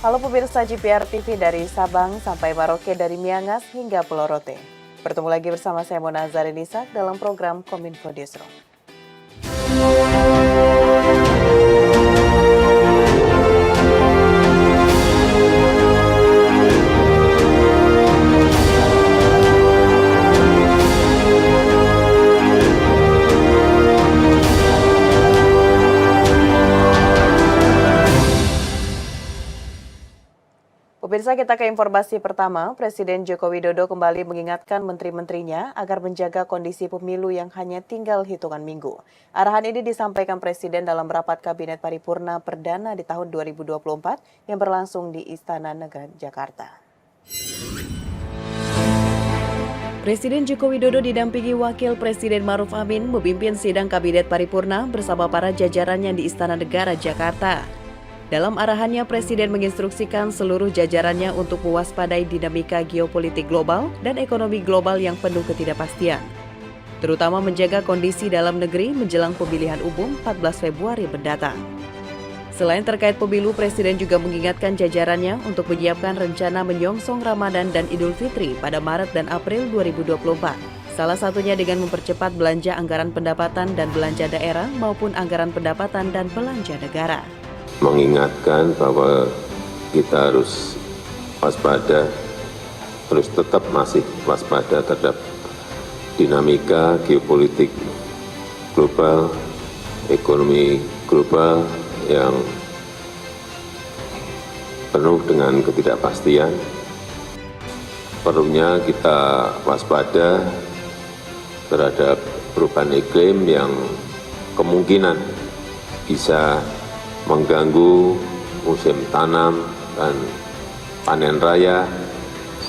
Halo pemirsa GPR TV dari Sabang sampai Merauke, dari Miangas hingga Pulau Rote. Bertemu lagi bersama saya Mona Zarinisa dalam program Kominfo Newsroom. Pemirsa, kita ke informasi pertama. Presiden Joko Widodo kembali mengingatkan menteri-menterinya agar menjaga kondisi pemilu yang hanya tinggal hitungan minggu. Arahan ini disampaikan Presiden dalam rapat Kabinet Paripurna Perdana di tahun 2024 yang berlangsung di Istana Negara, Jakarta. Presiden Joko Widodo didampingi Wakil Presiden Maruf Amin memimpin sidang Kabinet Paripurna bersama para jajarannya di Istana Negara, Jakarta. Dalam arahannya, Presiden menginstruksikan seluruh jajarannya untuk mewaspadai dinamika geopolitik global dan ekonomi global yang penuh ketidakpastian, terutama menjaga kondisi dalam negeri menjelang pemilihan umum 14 Februari mendatang. Selain terkait pemilu, Presiden juga mengingatkan jajarannya untuk menyiapkan rencana menyongsong Ramadan dan Idul Fitri pada Maret dan April 2024. Salah satunya dengan mempercepat belanja anggaran pendapatan dan belanja daerah maupun anggaran pendapatan dan belanja negara. Mengingatkan bahwa kita harus waspada, terus tetap masih waspada terhadap dinamika geopolitik global, ekonomi global yang penuh dengan ketidakpastian. Perlunya kita waspada terhadap perubahan iklim yang kemungkinan bisa mengganggu musim tanam dan panen raya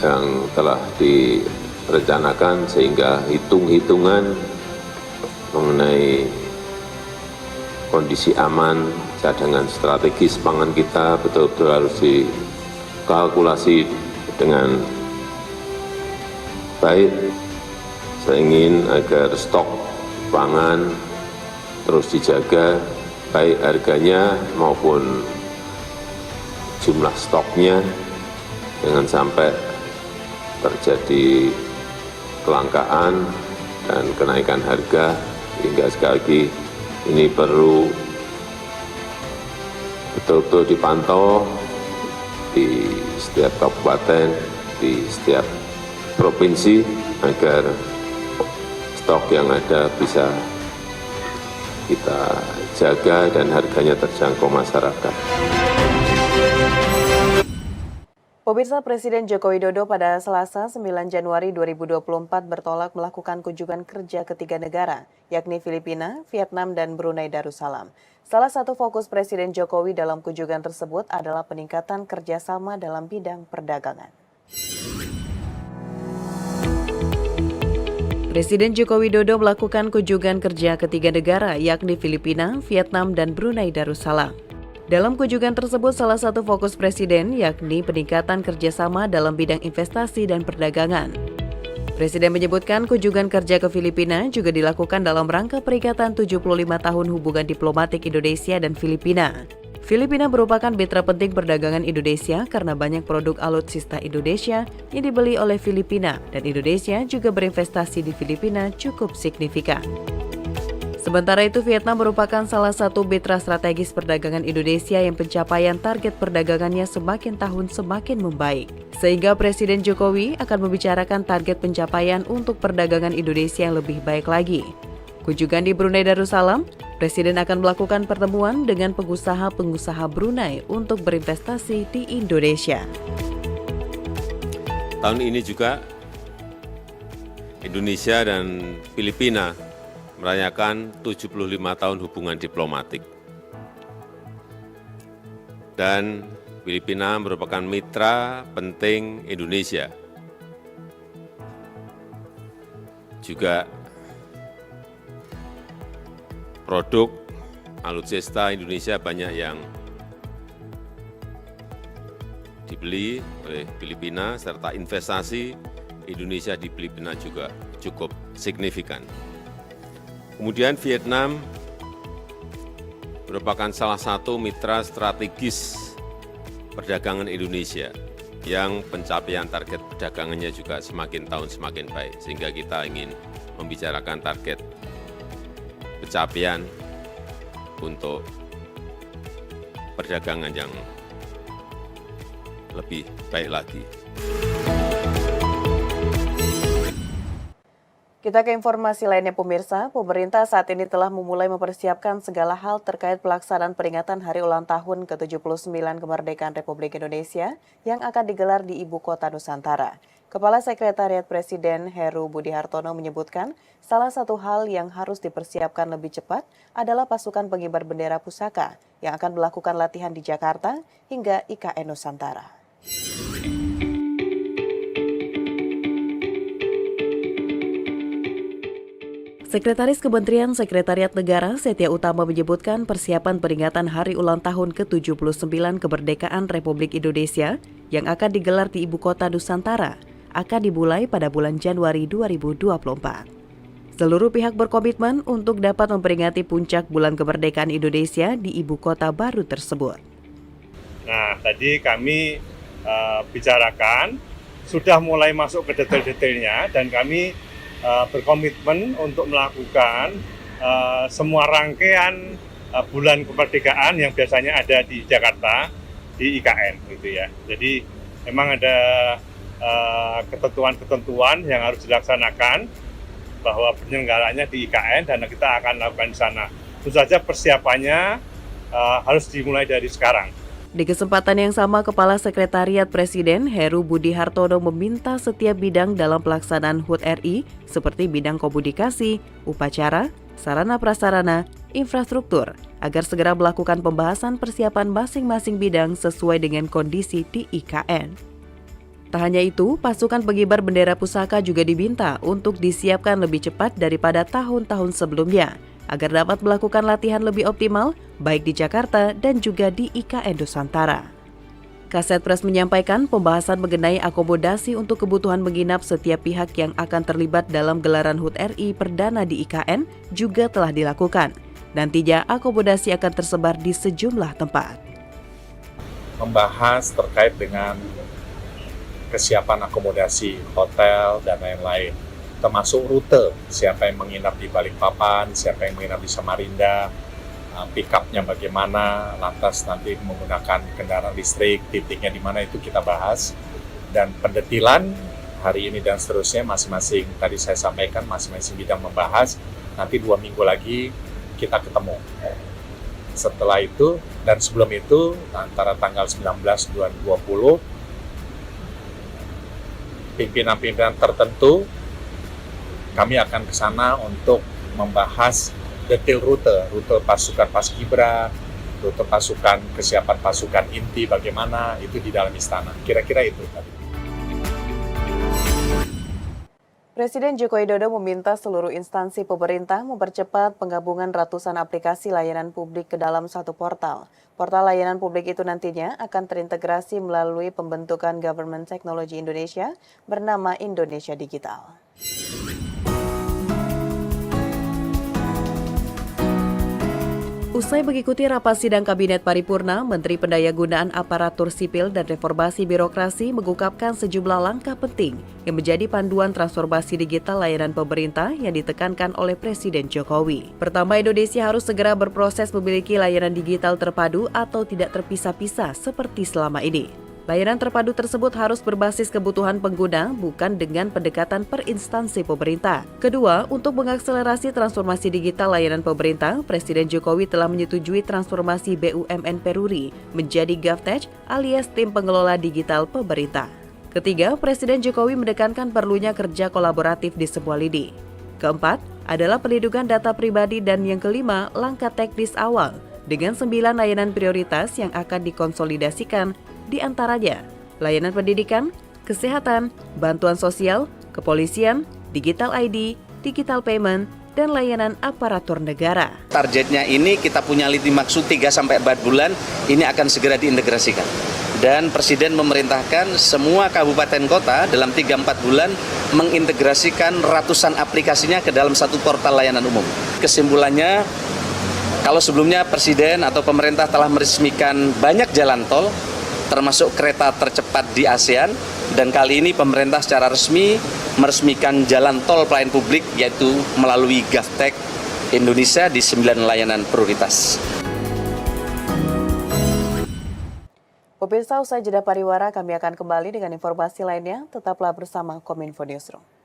yang telah direncanakan, sehingga hitung-hitungan mengenai kondisi aman cadangan strategis pangan kita betul-betul harus dikalkulasi dengan baik. Saya ingin agar stok pangan terus dijaga, baik harganya maupun jumlah stoknya, jangan sampai terjadi kelangkaan dan kenaikan harga. Hingga sekali lagi ini perlu betul-betul dipantau di setiap kabupaten, di setiap provinsi, agar stok yang ada bisa kita jaga dan harganya terjangkau masyarakat. Pemirsa, Presiden Joko Widodo pada Selasa 9 Januari 2024 bertolak melakukan kunjungan kerja ke 3 negara, yakni Filipina, Vietnam, dan Brunei Darussalam. Salah satu fokus Presiden Jokowi dalam kunjungan tersebut adalah peningkatan kerjasama dalam bidang perdagangan. Presiden Joko Widodo melakukan kunjungan kerja ke 3 negara, yakni Filipina, Vietnam, dan Brunei Darussalam. Dalam kunjungan tersebut, salah satu fokus Presiden yakni peningkatan kerjasama dalam bidang investasi dan perdagangan. Presiden menyebutkan kunjungan kerja ke Filipina juga dilakukan dalam rangka peringatan 75 tahun hubungan diplomatik Indonesia dan Filipina. Filipina merupakan mitra penting perdagangan Indonesia karena banyak produk alutsista Indonesia yang dibeli oleh Filipina, dan Indonesia juga berinvestasi di Filipina cukup signifikan. Sementara itu, Vietnam merupakan salah satu mitra strategis perdagangan Indonesia yang pencapaian target perdagangannya semakin tahun semakin membaik. Sehingga Presiden Jokowi akan membicarakan target pencapaian untuk perdagangan Indonesia yang lebih baik lagi. Kunjungan di Brunei Darussalam, Presiden akan melakukan pertemuan dengan pengusaha-pengusaha Brunei untuk berinvestasi di Indonesia. Tahun ini juga Indonesia dan Filipina merayakan 75 tahun hubungan diplomatik. Dan Filipina merupakan mitra penting Indonesia. Juga produk alutsista Indonesia banyak yang dibeli oleh Filipina, serta investasi Indonesia di Filipina juga cukup signifikan. Kemudian Vietnam merupakan salah satu mitra strategis perdagangan Indonesia yang pencapaian target perdagangannya juga semakin tahun semakin baik. Sehingga kita ingin membicarakan target pencapaian untuk perdagangan yang lebih baik lagi. Kita ke informasi lainnya pemirsa, pemerintah saat ini telah memulai mempersiapkan segala hal terkait pelaksanaan peringatan Hari Ulang Tahun ke-79 Kemerdekaan Republik Indonesia yang akan digelar di Ibu Kota Nusantara. Kepala Sekretariat Presiden Heru Budi Hartono menyebutkan salah satu hal yang harus dipersiapkan lebih cepat adalah pasukan pengibar bendera pusaka yang akan melakukan latihan di Jakarta hingga IKN Nusantara. Sekretaris Kementerian Sekretariat Negara Setia Utama menyebutkan persiapan peringatan Hari Ulang Tahun ke-79 Kemerdekaan Republik Indonesia yang akan digelar di Ibu Kota Nusantara akan dimulai pada bulan Januari 2024. Seluruh pihak berkomitmen untuk dapat memperingati puncak bulan kemerdekaan Indonesia di Ibu Kota baru tersebut. Nah, tadi kami bicarakan, sudah mulai masuk ke detail-detailnya dan kami berkomitmen untuk melakukan semua rangkaian bulan kemerdekaan yang biasanya ada di Jakarta di IKN gitu ya. Jadi memang ada ketentuan-ketentuan yang harus dilaksanakan bahwa penyelenggaranya di IKN dan kita akan lakukan di sana. Tentu saja persiapannya harus dimulai dari sekarang. Di kesempatan yang sama, Kepala Sekretariat Presiden Heru Budi Hartono meminta setiap bidang dalam pelaksanaan HUT RI seperti bidang komunikasi, upacara, sarana prasarana, infrastruktur, agar segera melakukan pembahasan persiapan masing-masing bidang sesuai dengan kondisi di IKN. Tak hanya itu, pasukan pengibar bendera pusaka juga diminta untuk disiapkan lebih cepat daripada tahun-tahun sebelumnya, agar dapat melakukan latihan lebih optimal baik di Jakarta dan juga di IKN Nusantara. Kasetpres menyampaikan pembahasan mengenai akomodasi untuk kebutuhan menginap setiap pihak yang akan terlibat dalam gelaran HUT RI perdana di IKN juga telah dilakukan. Nantinya akomodasi akan tersebar di sejumlah tempat. Membahas terkait dengan kesiapan akomodasi, hotel, dan lain-lain. Termasuk rute, siapa yang menginap di Balikpapan, siapa yang menginap di Samarinda, pick-up-nya bagaimana, lantas nanti menggunakan kendaraan listrik, titiknya di mana itu kita bahas. Dan pendetilan hari ini dan seterusnya masing-masing, tadi saya sampaikan masing-masing bidang membahas, nanti 2 minggu lagi kita ketemu. Setelah itu dan sebelum itu, antara tanggal 19 dan 20, pimpinan-pimpinan tertentu kami akan ke sana untuk membahas detail rute pasukan Paskibra, rute pasukan, kesiapan pasukan inti bagaimana, itu di dalam istana. Kira-kira itu tadi. Presiden Joko Widodo meminta seluruh instansi pemerintah mempercepat penggabungan ratusan aplikasi layanan publik ke dalam satu portal. Portal layanan publik itu nantinya akan terintegrasi melalui pembentukan Government Technology Indonesia bernama Indonesia Digital. Usai mengikuti rapat sidang Kabinet Paripurna, Menteri Pendayagunaan Aparatur Sipil dan Reformasi Birokrasi mengungkapkan sejumlah langkah penting yang menjadi panduan transformasi digital layanan pemerintah yang ditekankan oleh Presiden Jokowi. Pertama, Indonesia harus segera berproses memiliki layanan digital terpadu atau tidak terpisah-pisah seperti selama ini. Layanan terpadu tersebut harus berbasis kebutuhan pengguna, bukan dengan pendekatan per instansi pemerintah. Kedua, untuk mengakselerasi transformasi digital layanan pemerintah, Presiden Jokowi telah menyetujui transformasi BUMN Peruri menjadi GovTech alias tim pengelola digital pemerintah. Ketiga, Presiden Jokowi menekankan perlunya kerja kolaboratif di semua lini. Keempat, adalah perlindungan data pribadi dan yang kelima, langkah teknis awal dengan 9 layanan prioritas yang akan dikonsolidasikan, di antaranya layanan pendidikan, kesehatan, bantuan sosial, kepolisian, digital ID, digital payment, dan layanan aparatur negara. Targetnya ini kita punya lini maksud 3-4 bulan ini akan segera diintegrasikan. Dan Presiden memerintahkan semua kabupaten kota dalam 3-4 bulan mengintegrasikan ratusan aplikasinya ke dalam satu portal layanan umum. Kesimpulannya, kalau sebelumnya Presiden atau pemerintah telah meresmikan banyak jalan tol, termasuk kereta tercepat di ASEAN, dan kali ini pemerintah secara resmi meresmikan jalan tol pelayanan publik yaitu melalui GovTech Indonesia di 9 layanan prioritas. Pemirsa, usai jeda pariwara, kami akan kembali dengan informasi lainnya. Tetaplah bersama Kominfo Newsroom.